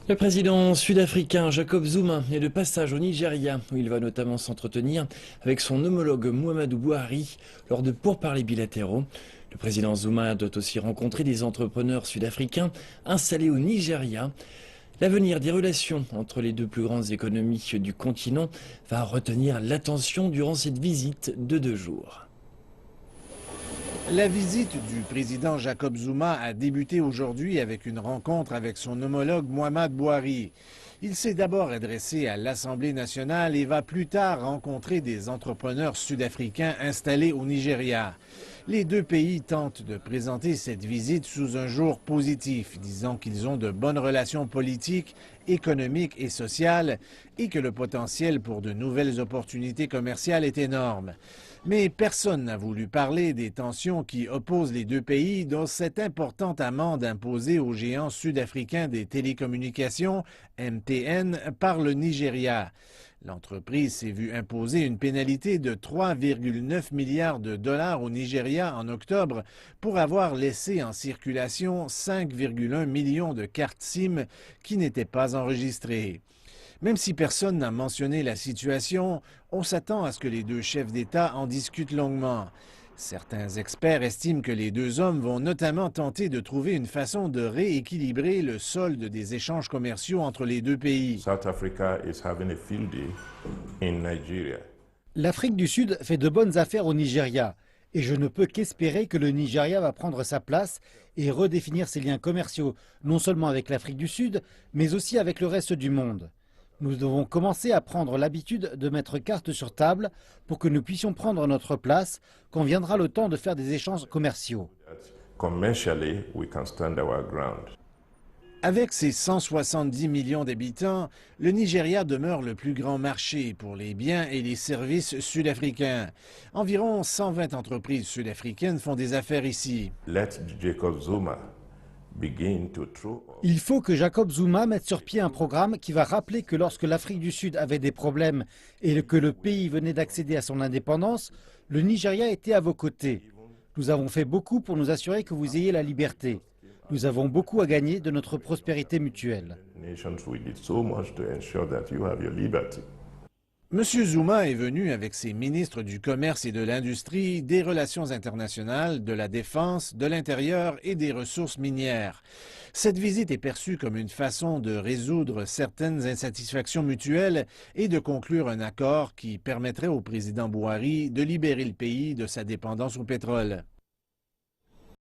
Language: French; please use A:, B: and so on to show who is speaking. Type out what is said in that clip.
A: Le président sud-africain Jacob Zuma est de passage au Nigeria, où il va notamment s'entretenir avec son homologue Muhammadu Buhari lors de pourparlers bilatéraux. Le président Zuma doit aussi rencontrer des entrepreneurs sud-africains installés au Nigeria. L'avenir des relations entre les deux plus grandes économies du continent va retenir l'attention durant cette visite de 2 jours.
B: La visite du président Jacob Zuma a débuté aujourd'hui avec une rencontre avec son homologue Muhammadu Buhari. Il s'est d'abord adressé à l'Assemblée nationale et va plus tard rencontrer des entrepreneurs sud-africains installés au Nigeria. Les deux pays tentent de présenter cette visite sous un jour positif, disant qu'ils ont de bonnes relations politiques, économiques et sociales et que le potentiel pour de nouvelles opportunités commerciales est énorme. Mais personne n'a voulu parler des tensions qui opposent les deux pays, dont cette importante amende imposée aux géants sud-africains des télécommunications, MTN, par le Nigeria. L'entreprise s'est vue imposer une pénalité de 3,9 milliards de dollars au Nigeria en octobre pour avoir laissé en circulation 5,1 millions de cartes SIM qui n'étaient pas enregistrées. Même si personne n'a mentionné la situation, on s'attend à ce que les deux chefs d'État en discutent longuement. Certains experts estiment que les deux hommes vont notamment tenter de trouver une façon de rééquilibrer le solde des échanges commerciaux entre les deux pays.
C: L'Afrique du Sud fait de bonnes affaires au Nigeria et je ne peux qu'espérer que le Nigeria va prendre sa place et redéfinir ses liens commerciaux, non seulement avec l'Afrique du Sud, mais aussi avec le reste du monde. Nous devons commencer à prendre l'habitude de mettre carte sur table pour que nous puissions prendre notre place quand viendra le temps de faire des échanges commerciaux.
B: Avec ses 170 millions d'habitants, le Nigeria demeure le plus grand marché pour les biens et les services sud-africains. Environ 120 entreprises sud-africaines font des affaires ici.
C: Il faut que Jacob Zuma mette sur pied un programme qui va rappeler que lorsque l'Afrique du Sud avait des problèmes et que le pays venait d'accéder à son indépendance, le Nigeria était à vos côtés. Nous avons fait beaucoup pour nous assurer que vous ayez la liberté. Nous avons beaucoup à gagner de notre prospérité mutuelle.
B: M. Zuma est venu avec ses ministres du Commerce et de l'Industrie, des Relations internationales, de la Défense, de l'Intérieur et des ressources minières. Cette visite est perçue comme une façon de résoudre certaines insatisfactions mutuelles et de conclure un accord qui permettrait au président Buhari de libérer le pays de sa dépendance au pétrole.